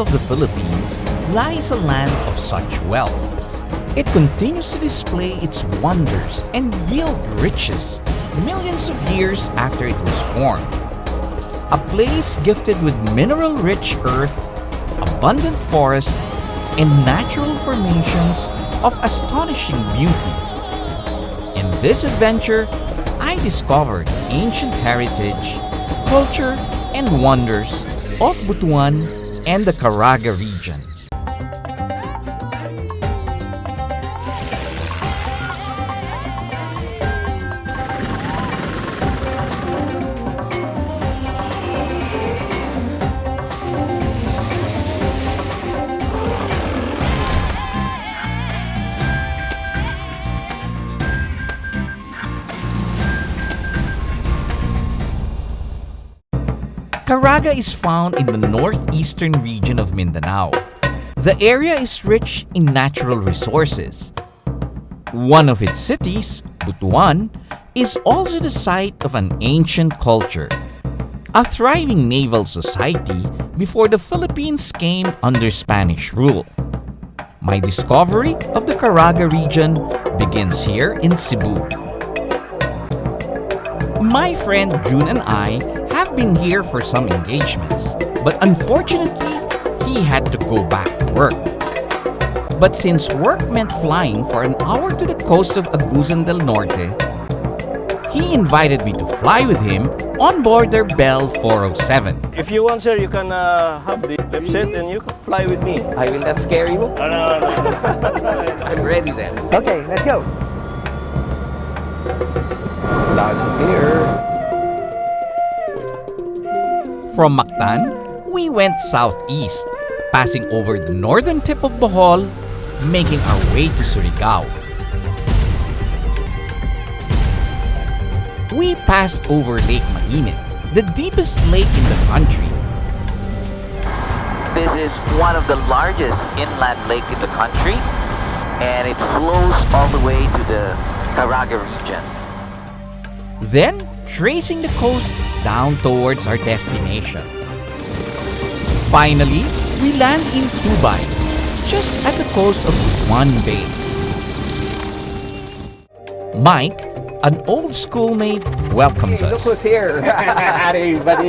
south of the Philippines lies a land of such wealth. It continues to display its wonders and yield riches millions of years after it was formed. A place gifted with mineral-rich earth, abundant forest, and natural formations of astonishing beauty. In this adventure, I discovered ancient heritage, culture, and wonders of Butuan and the Caraga region. Caraga is found in the northeastern region of Mindanao. The area is rich in natural resources. One of its cities, Butuan, is also the site of an ancient culture, a thriving naval society before the Philippines came under Spanish rule. My discovery of the Caraga region begins here in Cebu. My friend Jun and I have been here for some engagements, but unfortunately, he had to go back to work. But since work meant flying for an hour to the coast of Agusan del Norte, he invited me to fly with him on board their Bell 407. If you want, sir, you can have the left seat and you can fly with me. I will not scare you. No. I'm ready then. Okay, let's go. Loud and clear. From Mactan, we went southeast, passing over the northern tip of Bohol, making our way to Surigao. We passed over Lake Mainit, the deepest lake in the country. This is one of the largest inland lake in the country, and it flows all the way to the Caraga region. Then, tracing the coast down towards our destination. Finally, we land in Tubay, just at the coast of Butuan Bay. Mike, an old schoolmate, welcomes Look us. who's here. Hi, buddy.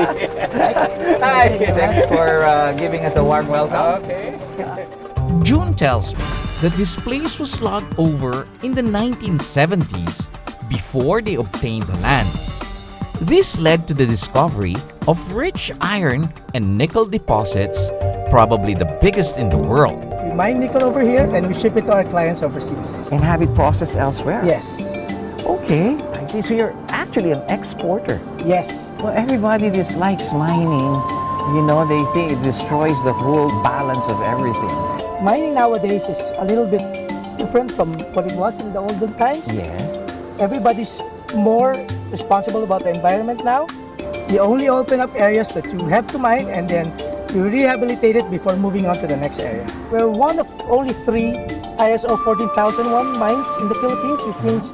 Hi. Thanks for giving us a warm welcome. Okay. June tells me that this place was logged over in the 1970s before they obtained the land. This led to the discovery of rich iron and nickel deposits, probably the biggest in the world. We mine nickel over here and we ship it to our clients overseas. And have it processed elsewhere? Yes. Okay. I see. So you're actually an exporter. Yes. Well, everybody dislikes mining. You know, they think it destroys the whole balance of everything. Mining nowadays is a little bit different from what it was in the olden times. Yes. Everybody's more responsible about the environment now. You only open up areas that you have to mine and then you rehabilitate it before moving on to the next area. We're one of only 3 ISO 14001 mines in the Philippines, which means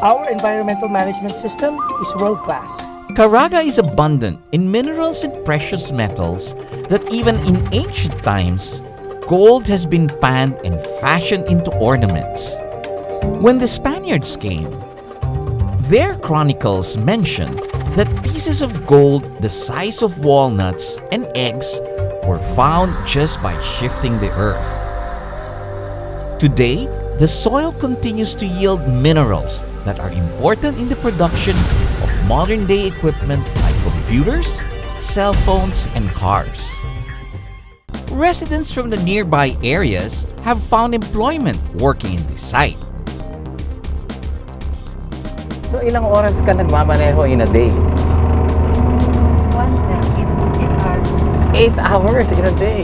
our environmental management system is world-class. Caraga is abundant in minerals and precious metals that even in ancient times, gold has been panned and fashioned into ornaments. When the Spaniards came, their chronicles mention that pieces of gold the size of walnuts and eggs were found just by shifting the earth. Today, the soil continues to yield minerals that are important in the production of modern-day equipment like computers, cell phones, and cars. Residents from the nearby areas have found employment working in this site. So ilang oras ka nagmamaneho in a day? 8 hours in a day.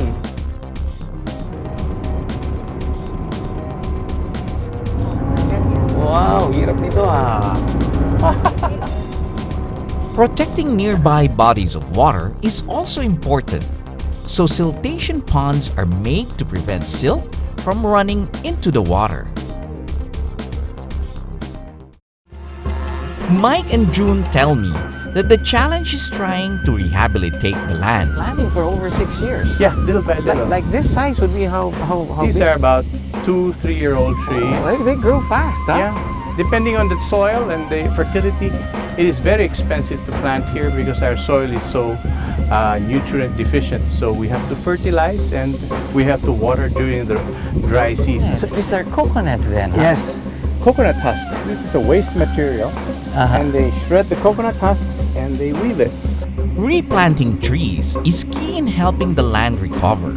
Wow, hirap nito ah. Protecting nearby bodies of water is also important, so siltation ponds are made to prevent silt from running into the water. Mike and June tell me that the challenge is trying to rehabilitate the land. Planting for over 6 years. Yeah, little by little. Like this size would be how These big? are about 2-3-year-old trees. They grow fast, huh? Yeah, depending on the soil and the fertility, it is very expensive to plant here because our soil is so nutrient deficient. So we have to fertilize and we have to water during the dry season. So these are coconuts then, huh? Yes, coconut husks. This is a waste material, and they shred the coconut husks and they weave it. Replanting trees is key in helping the land recover.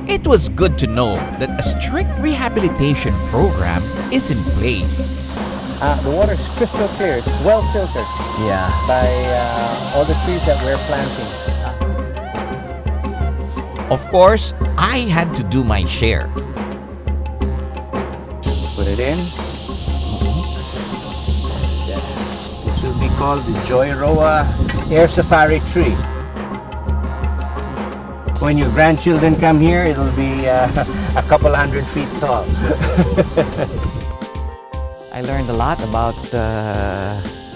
It was good to know that a strict rehabilitation program is in place. The water is crystal clear. It's well filtered Yeah. by all the trees that we're planting. Of course, I had to do my share. Put it in. This will be called the Joyroa Air Safari tree. When your grandchildren come here, it'll be a couple 100 feet tall. I learned a lot about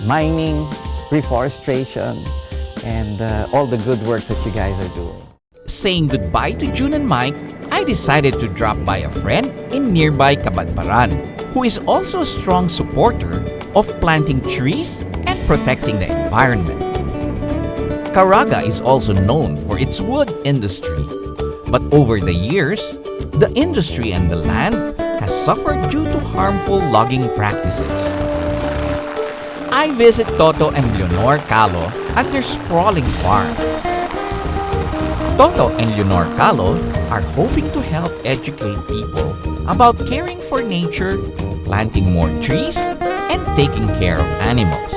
mining, reforestation, and all the good work that you guys are doing. Saying goodbye to Jun and Mike, I decided to drop by a friend in nearby Cabadbaran, who is also a strong supporter of planting trees and protecting the environment. Caraga is also known for its wood industry, but over the years, the industry and the land has suffered due to harmful logging practices. I visit Toto and Leonor Calo at their sprawling farm. Toto and Leonor Calo are hoping to help educate people about caring for nature, planting more trees, and taking care of animals.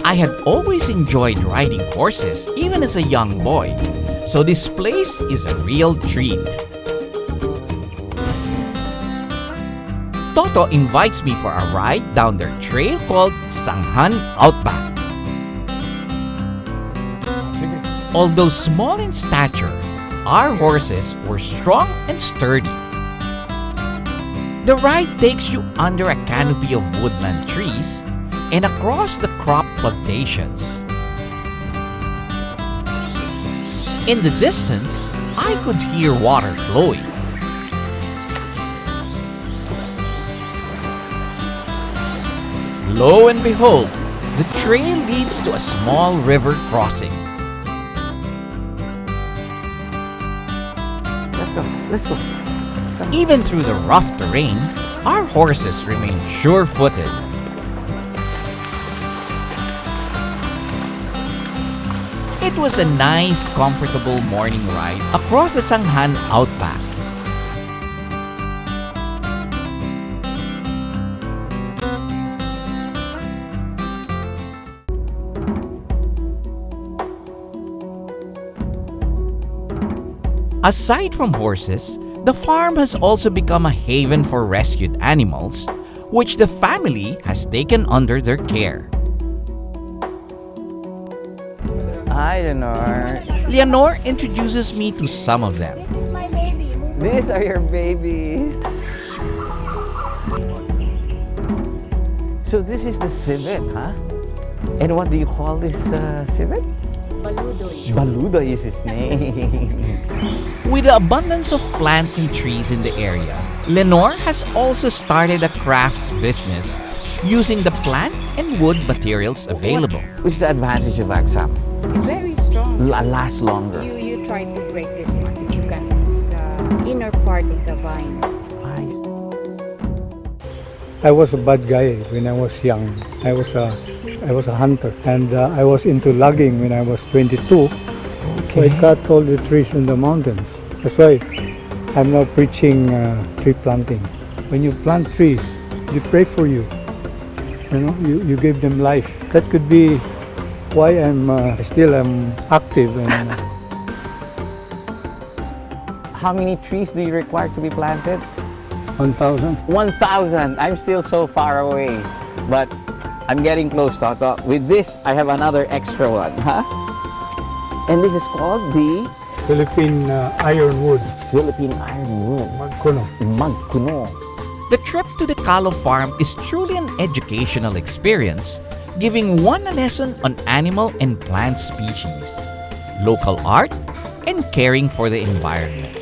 I had always enjoyed riding horses even as a young boy, so this place is a real treat. Toto invites me for a ride down their trail called Sanghan Outback. Although small in stature, our horses were strong and sturdy. The ride takes you under a canopy of woodland trees and across the crop plantations. In the distance, I could hear water flowing. Lo and behold, the trail leads to a small river crossing. Let's go. Even through the rough terrain, our horses remain sure-footed. It was a nice, comfortable morning ride across the Sanghan Outback. Aside from horses, the farm has also become a haven for rescued animals, which the family has taken under their care. Hi, Leonor. Leonor introduces me to some of them. This is my baby. These are your babies. So this is the civet, huh? And what do you call this civet? Baludo. Baludo is his name. With the abundance of plants and trees in the area, Leonor has also started a crafts business using the plant and wood materials available. Which is the advantage of Axam? Very strong. Last longer. You try to break this one if you can. The inner part of the vine. I was a bad guy when I was young. I was a hunter, and I was into logging when I was 22. So I cut all the trees in the mountains. That's why I'm now preaching tree planting. When you plant trees, they pray for you. You know, you give them life. That could be why I'm still active. And How many trees do you require to be planted? 1,000. 1,000. I'm still so far away, but I'm getting close, Toto. With this, I have another extra one, huh? And this is called the Philippine ironwood. Philippine ironwood. Magkuno. Magkuno. The trip to the Calo farm is truly an educational experience giving one a lesson on animal and plant species, local art, and caring for the environment.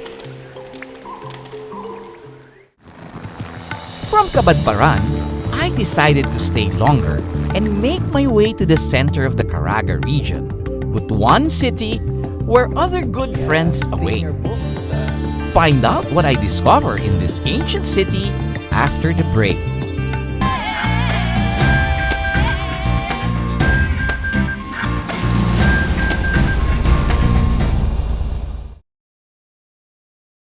From Cabadbaran, I decided to stay longer and make my way to the center of the Caraga region, Butuan City, where other good friends await. Find out what I discover in this ancient city after the break.